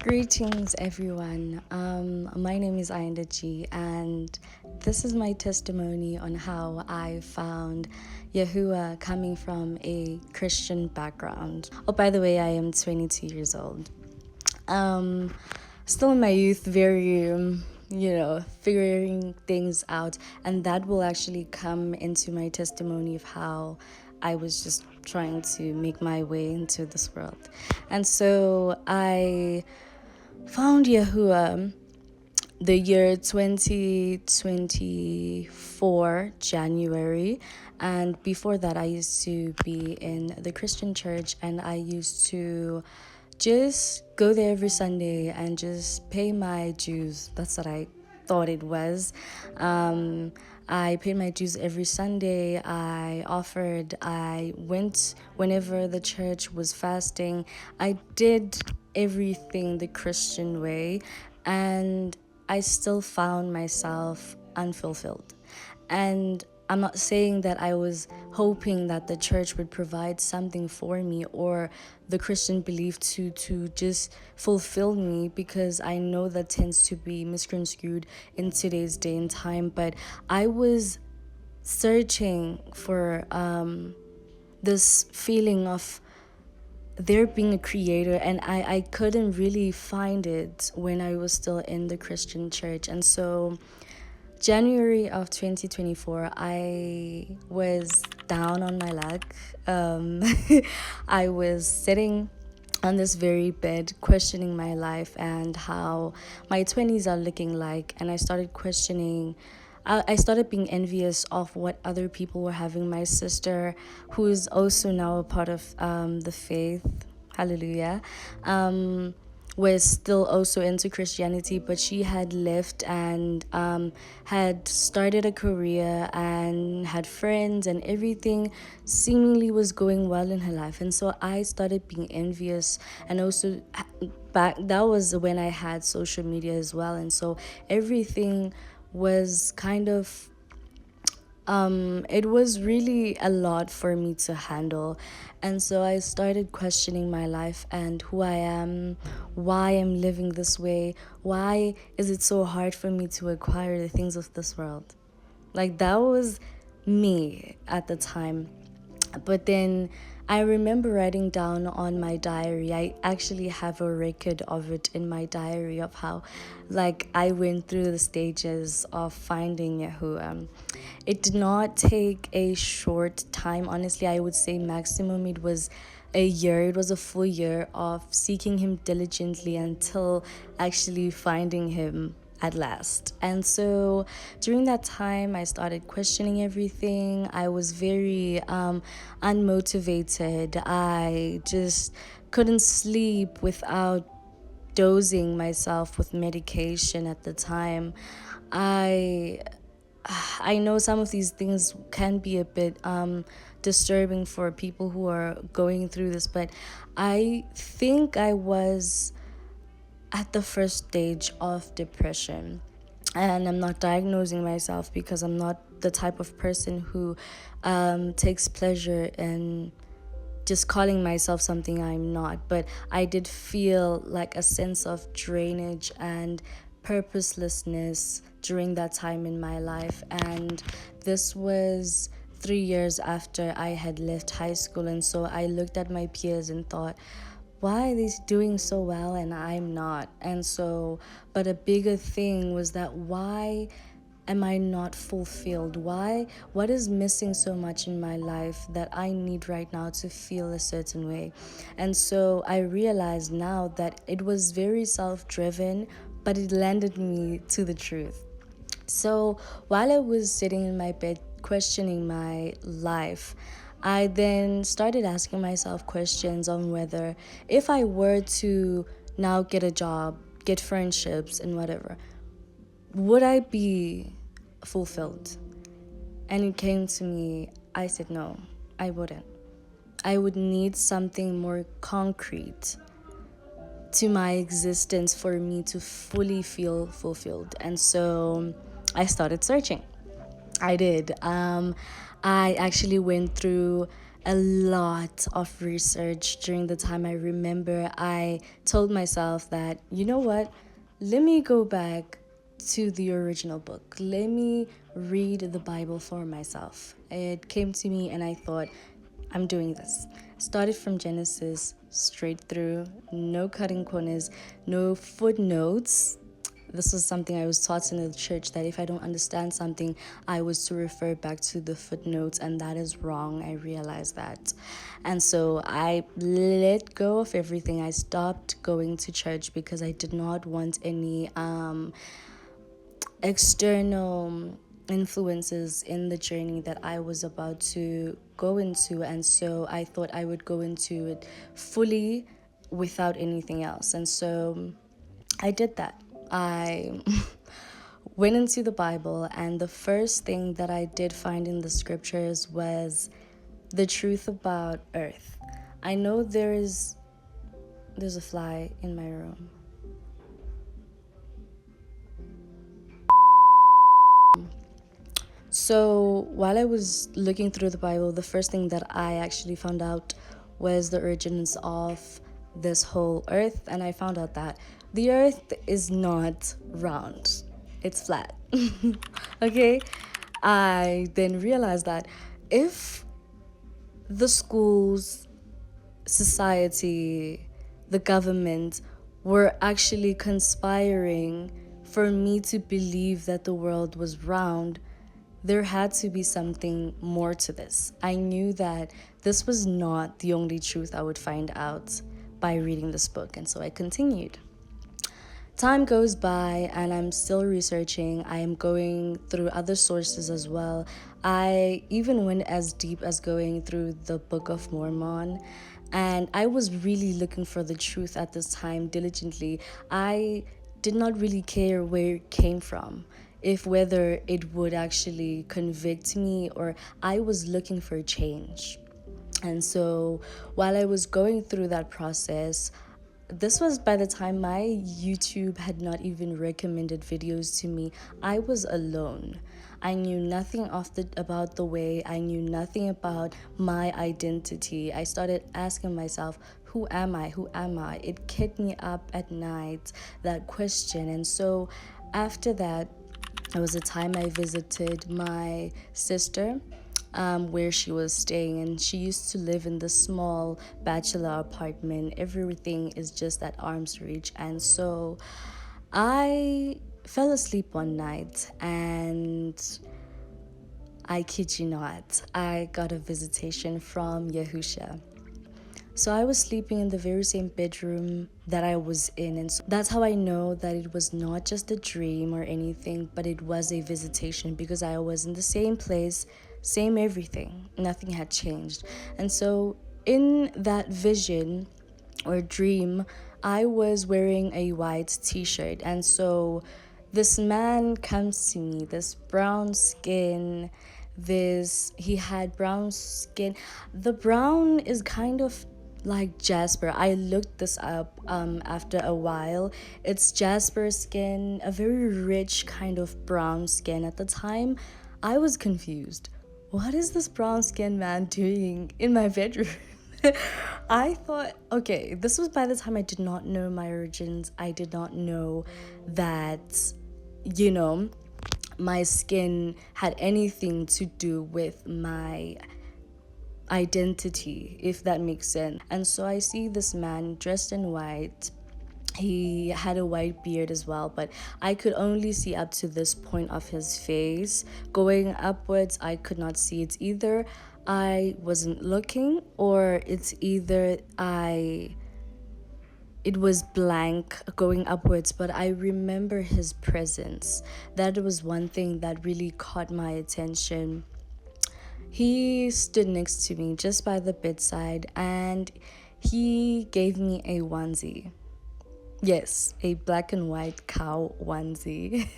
Greetings, everyone. My name is G, and this is my testimony on how I found Yahuwah coming from a Christian background. Oh, by the way, I am 22 years old. Still in my youth, very, figuring things out, and that will actually come into my testimony of how I was just trying to make my way into this world. And so I found Yahuwah the year 2024 January, and before that I used to be in the Christian church, and I used to just go there every Sunday and just pay my dues. That's what I thought it was. I paid my dues every Sunday. I went whenever the church was fasting. I did everything the Christian way, and I still found myself unfulfilled. And I'm not saying that I was hoping that the church would provide something for me or the Christian belief to just fulfill me, because I know that tends to be misconstrued in today's day and time. But I was searching for this feeling of there being a creator, and I couldn't really find it when I was still in the Christian church. And so January of 2024, I was down on my luck. I was sitting on this very bed questioning my life and how my 20s are looking like, and I started questioning. I started being envious of what other people were having. My sister, who is also now a part of the faith, hallelujah, was still also into Christianity, but she had left and had started a career and had friends, and everything seemingly was going well in her life. And so I started being envious, and also back that was when I had social media as well, and so everything was kind of it was really a lot for me to handle. And so I started questioning my life and who I am, why I'm living this way, why is it so hard for me to acquire the things of this world. Like, that was me at the time. But then I remember writing down on my diary. I actually have a record of it in my diary of how, like, I went through the stages of finding Yahuwah. It did not take a short time. Honestly, I would say maximum it was a year. It was a full year of seeking him diligently until actually finding him at last. And so during that time, I started questioning everything. I was very unmotivated. I just couldn't sleep without dosing myself with medication at the time. I know some of these things can be a bit disturbing for people who are going through this, but I think I was at the first stage of depression. And I'm not diagnosing myself because I'm not the type of person who takes pleasure in just calling myself something I'm not. But I did feel like a sense of drainage and purposelessness during that time in my life. And this was 3 years after I had left high school. And so I looked at my peers and thought, why are they doing so well and I'm not? And so, but a bigger thing was that why am I not fulfilled? What is missing so much in my life that I need right now to feel a certain way? And so I realized now that it was very self-driven, but it landed me to the truth. So while I was sitting in my bed questioning my life, I then started asking myself questions on whether if I were to now get a job, get friendships, and whatever, would I be fulfilled? And it came to me, I said no, I wouldn't. I would need something more concrete to my existence for me to fully feel fulfilled. And so I started searching. I did. I actually went through a lot of research during the time. I remember I told myself that, you know what, let me go back to the original book. Let me read the Bible for myself. It came to me and I thought, I'm doing this. Started from Genesis straight through, no cutting corners, no footnotes. This was something I was taught in the church, that if I don't understand something, I was to refer back to the footnotes, and that is wrong. I realized that. And so I let go of everything. I stopped going to church because I did not want any external influences in the journey that I was about to go into. And so I thought I would go into it fully without anything else. And so I did that. I went into the Bible, and the first thing that I did find in the scriptures was the truth about earth. I know there's a fly in my room. So while I was looking through the Bible, the first thing that I actually found out was the origins of this whole earth, and I found out that the earth is not round, it's flat. Okay? I then realized that if the schools, society, the government were actually conspiring for me to believe that the world was round, there had to be something more to this. I knew that this was not the only truth I would find out by reading this book, and so I continued. Time goes by and I'm still researching. I am going through other sources as well. I even went as deep as going through the Book of Mormon, and I was really looking for the truth at this time diligently. I did not really care where it came from, if whether it would actually convict me, or I was looking for change. And so while I was going through that process, this was by the time my YouTube had not even recommended videos to me. I was alone. I knew nothing about the way. I knew nothing about my identity. I started asking myself, who am I? Who am I? It kept me up at night, that question. And so after that, there was a time I visited my sister, where she was staying, and she used to live in this small bachelor apartment. Everything is just at arm's reach. And so I fell asleep one night, and I kid you not, I got a visitation from Yahusha. So I was sleeping in the very same bedroom that I was in, and so that's how I know that it was not just a dream or anything, but it was a visitation, because I was in the same place, same everything. Nothing had changed. And so in that vision or dream, I was wearing a white t-shirt, and so this man comes to me, this brown skin, he had brown skin. The brown is kind of like jasper. I looked this up after a while. It's jasper skin, a very rich kind of brown skin. At the time, I was confused. What is this brown skin man doing in my bedroom? I thought, okay, this was by the time I did not know my origins. I did not know that, my skin had anything to do with my identity, if that makes sense. And so I see this man dressed in white. He had a white beard as well, but I could only see up to this point of his face. Going upwards, I could not see. It's either I wasn't looking, or it's either it was blank going upwards. But I remember his presence. That was one thing that really caught my attention. He stood next to me just by the bedside, and he gave me a onesie. Yes, a black and white cow onesie.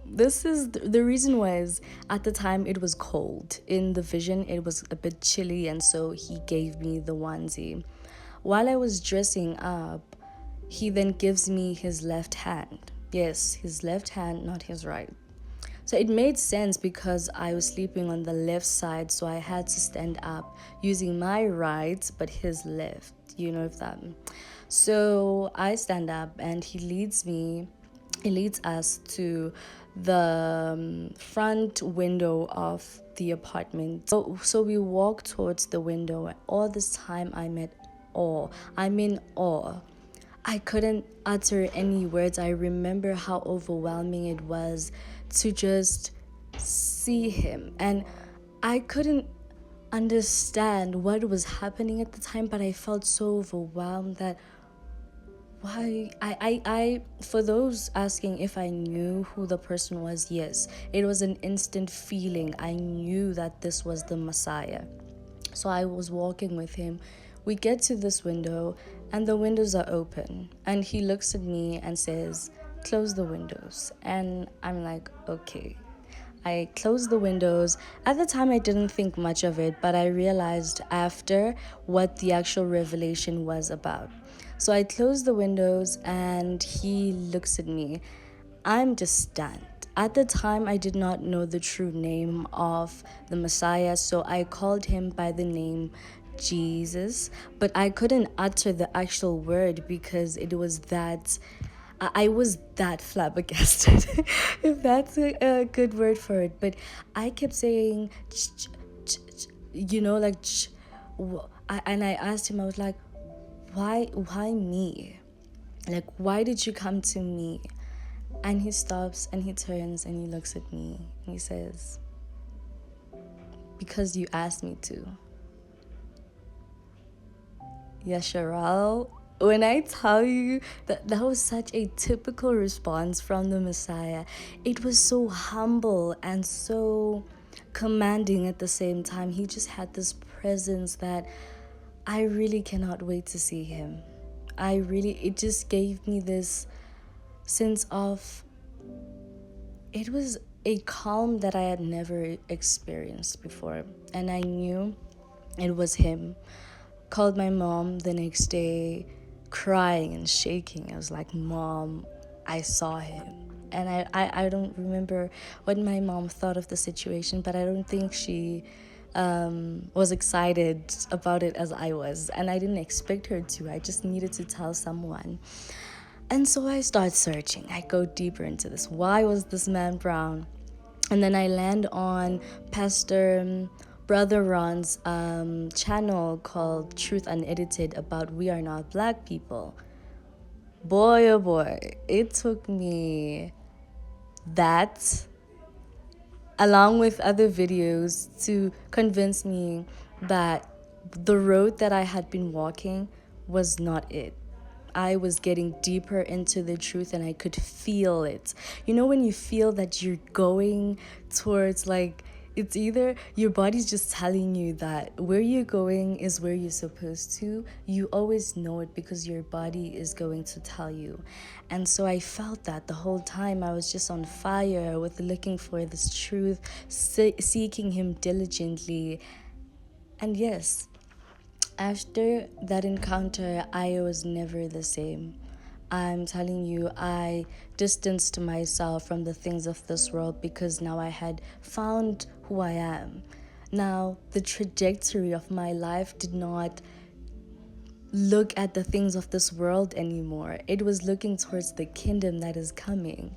This is the reason was, at the time it was cold. In the vision, it was a bit chilly, and so he gave me the onesie. While I was dressing up, he then gives me his left hand. Yes, his left hand, not his right. So it made sense because I was sleeping on the left side, so I had to stand up using my right but his left. You know if that. So I stand up and he leads us to the front window of the apartment. So we walk towards the window. All this time I'm at awe. I'm in awe. I couldn't utter any words. I remember how overwhelming it was to just see him. And I couldn't understand what was happening at the time, but I felt so overwhelmed that why I for those asking if I knew who the person was, yes, it was an instant feeling. I knew that this was the Messiah. So I was walking with him. We get to this window and the windows are open. And he looks at me and says, "Close the windows." And I'm like, okay. I closed the windows. At the time, I didn't think much of it, but I realized after what the actual revelation was about. So I closed the windows and he looks at me. I'm just stunned. At the time, I did not know the true name of the Messiah, so I called him by the name Jesus, but I couldn't utter the actual word because it was that. I was that flabbergasted, if that's a good word for it. But I kept saying, like, and I asked him, I was like, why me? Like, why did you come to me? And he stops and he turns and he looks at me and he says, because you asked me to. Yasharal, when I tell you that was such a typical response from the Messiah, it was so humble and so commanding at the same time. He just had this presence that I really cannot wait to see him. It just gave me this sense of, it was a calm that I had never experienced before. And I knew it was him. Called my mom the next day, crying and shaking. I was like, "Mom, I saw him." And I don't remember what my mom thought of the situation, but I don't think she was excited about it as I was. And I didn't expect her to. I just needed to tell someone. And so I start searching. I go deeper into this. Why was this man brown? And then I land on Pastor Brother Ron's channel called Truth Unedited about We Are Not Black People. Boy, oh boy, it took me that, along with other videos, to convince me that the road that I had been walking was not it. I was getting deeper into the truth and I could feel it. You know, when you feel that you're going towards, like, it's either your body's just telling you that where you're going is where you're supposed to. You always know it because your body is going to tell you. And so I felt that the whole time. I was just on fire with looking for this truth, seeking him diligently. And yes, after that encounter, I was never the same. I'm telling you, I distanced myself from the things of this world because now I had found who I am. Now, the trajectory of my life did not look at the things of this world anymore. It was looking towards the kingdom that is coming.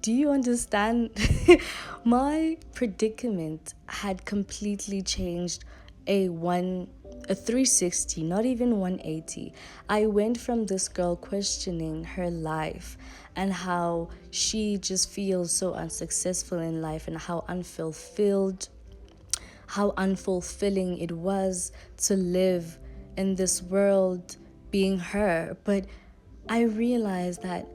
Do you understand? My predicament had completely changed a 360, not even 180. I went from this girl questioning her life and how she just feels so unsuccessful in life and how unfulfilling it was to live in this world being her. But I realized that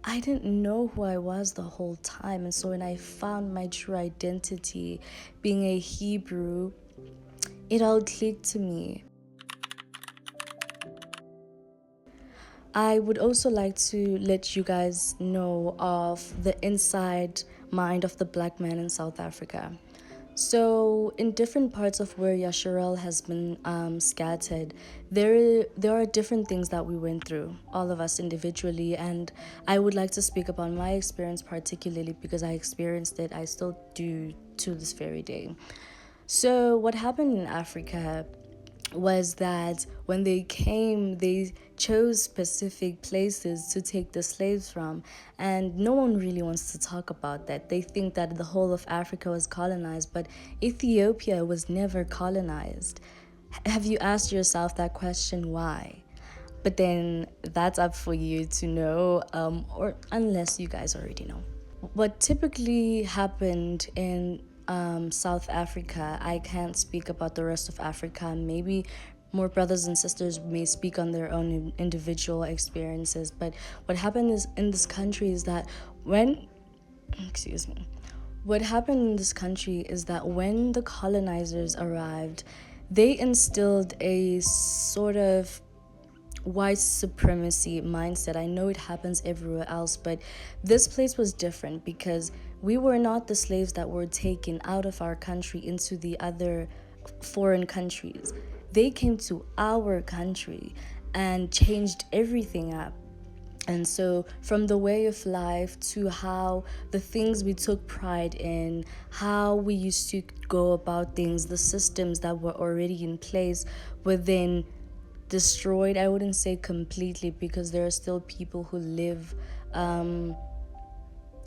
I didn't know who I was the whole time. And so when I found my true identity, being a Hebrew, it all clicked to me. I would also like to let you guys know of the inside mind of the black man in South Africa. So, in different parts of where Yasharel has been scattered, there are different things that we went through, all of us individually. And I would like to speak about my experience particularly because I experienced it. I still do to this very day. So, what happened in Africa was that when they came, they chose specific places to take the slaves from, and no one really wants to talk about that. They think that the whole of Africa was colonized, but Ethiopia was never colonized. Have you asked yourself that question? Why? But then that's up for you to know, or unless you guys already know. What typically happened in South Africa, I can't speak about the rest of Africa. Maybe more brothers and sisters may speak on their own individual experiences. But what happened is in this country is that when, excuse me, what happened in this country is that when the colonizers arrived, they instilled a sort of white supremacy mindset. I know it happens everywhere else, but this place was different because we were not the slaves that were taken out of our country into the other foreign countries. They came to our country and changed everything up. And so, from the way of life to how the things we took pride in, how we used to go about things, the systems that were already in place were then destroyed. I wouldn't say completely because there are still people who live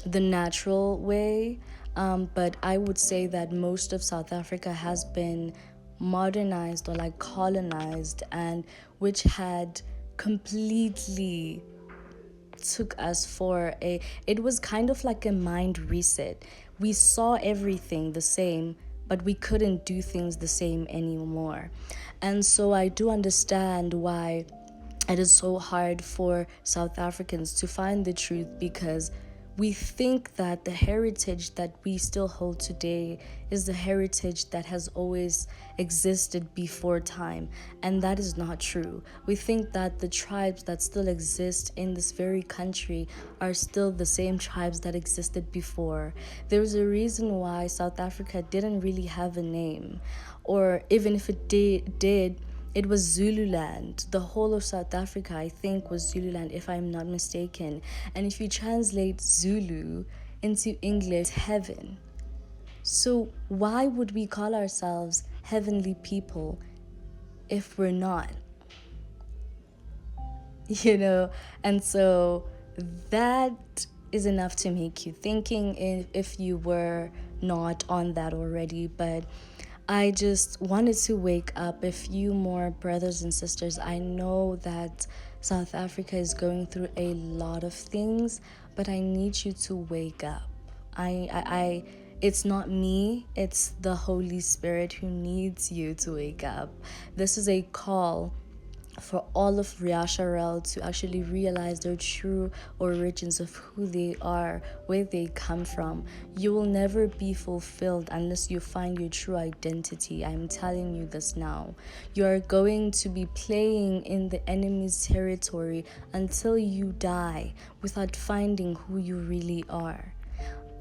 the natural way, but I would say that most of South Africa has been modernized or like colonized, and which had completely took us for a, it was kind of like a mind reset. We saw everything the same, but we couldn't do things the same anymore. And so I do understand why it is so hard for South Africans to find the truth, because we think that the heritage that we still hold today is the heritage that has always existed before time, and that is not true. We think that the tribes that still exist in this very country are still the same tribes that existed before. There's a reason why South Africa didn't really have a name, or even if it did, it was Zululand. The whole of South Africa, I think, was Zululand, if I'm not mistaken. And if you translate Zulu into English, heaven. So why would we call ourselves heavenly people if we're not? You know? And so that is enough to make you thinking if you were not on that already. But I just wanted to wake up a few more brothers and sisters. I know that South Africa is going through a lot of things, but I need you to wake up. It's not me, it's the Holy Spirit who needs you to wake up. This is a call for all of Riasharel to actually realize their true origins of who they are, where they come from. You will never be fulfilled unless you find your true identity. I'm telling you this now. You are going to be playing in the enemy's territory until you die without finding who you really are.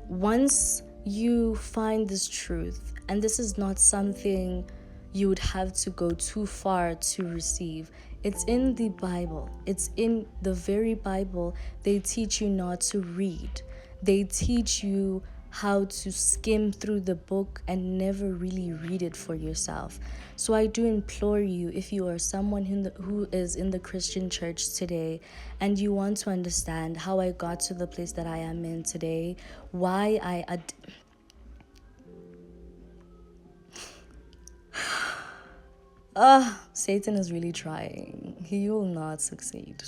Once you find this truth, and this is not something you would have to go too far to receive. It's in the Bible. It's in the very Bible. They teach you not to read. They teach you how to skim through the book and never really read it for yourself. So I do implore you, if you are someone who is in the Christian church today and you want to understand how I got to the place that I am in today, why Satan is really trying. He will not succeed.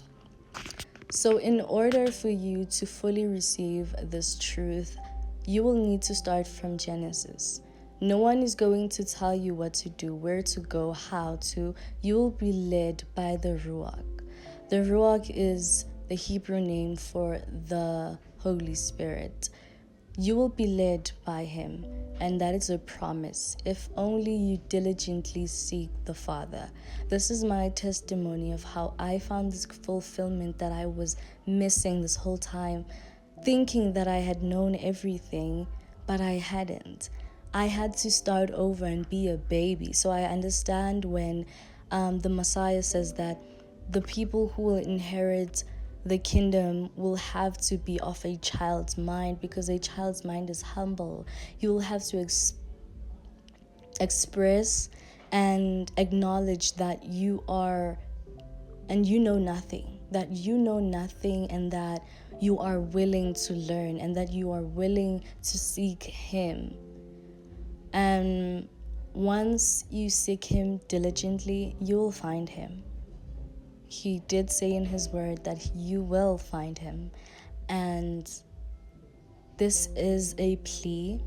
So in order for you to fully receive this truth, you will need to start from Genesis. No one is going to tell you what to do, where to go, how to. You will be led by the Ruach. The Ruach is the Hebrew name for the Holy Spirit. You will be led by him, and that is a promise, if only you diligently seek the Father. This is my testimony of how I found this fulfillment that I was missing this whole time, thinking that I had known everything, but I hadn't. I had to start over and be a baby. So I understand when the Messiah says that the people who will inherit the kingdom will have to be of a child's mind, because a child's mind is humble. You will have to express and acknowledge that you are and you know nothing, and that you are willing to learn, and that you are willing to seek him. And once you seek him diligently, you will find him. He did say in his word that you will find him. And this is a plea,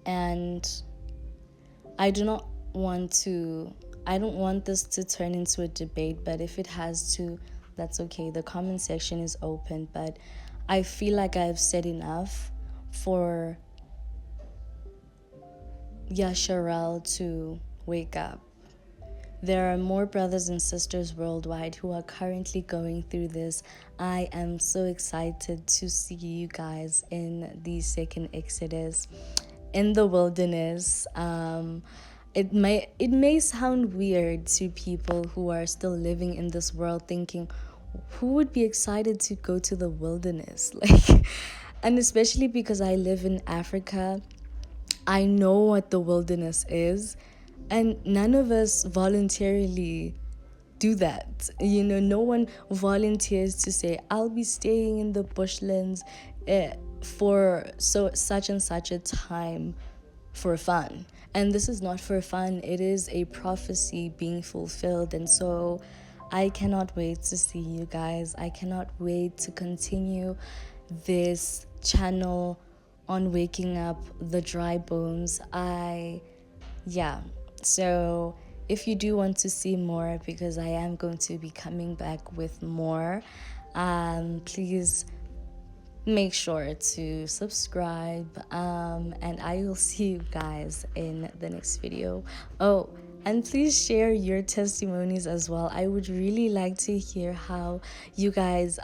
and I don't want this to turn into a debate, but if it has to, that's okay. The comment section is open, but I feel like I've said enough for Yasharel to wake up. There are more brothers and sisters worldwide who are currently going through this. I am so excited to see you guys in the second Exodus, in the wilderness. It may sound weird to people who are still living in this world, thinking, who would be excited to go to the wilderness? And especially because I live in Africa, I know what the wilderness is, and none of us voluntarily do that. No one volunteers to say, I'll be staying in the bushlands for such and such a time for fun. And this is not for fun, it is a prophecy being fulfilled. And so I cannot wait to see you guys. I cannot wait to continue this channel on waking up the dry bones. So if you do want to see more, because I am going to be coming back with more, please make sure to subscribe, and I will see you guys in the next video. Oh, and please share your testimonies as well. I would really like to hear how you guys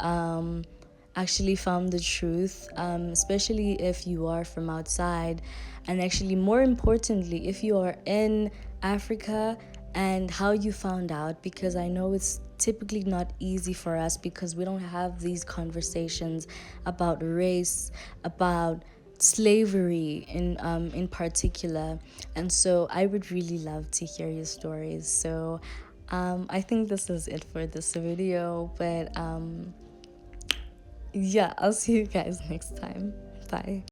actually found the truth, especially if you are from outside, and actually more importantly if you are in Africa, and how you found out, because I know it's typically not easy for us, because we don't have these conversations about race, about slavery in particular. And so I would really love to hear your stories. So I think this is it for this video, but I'll see you guys next time. Bye.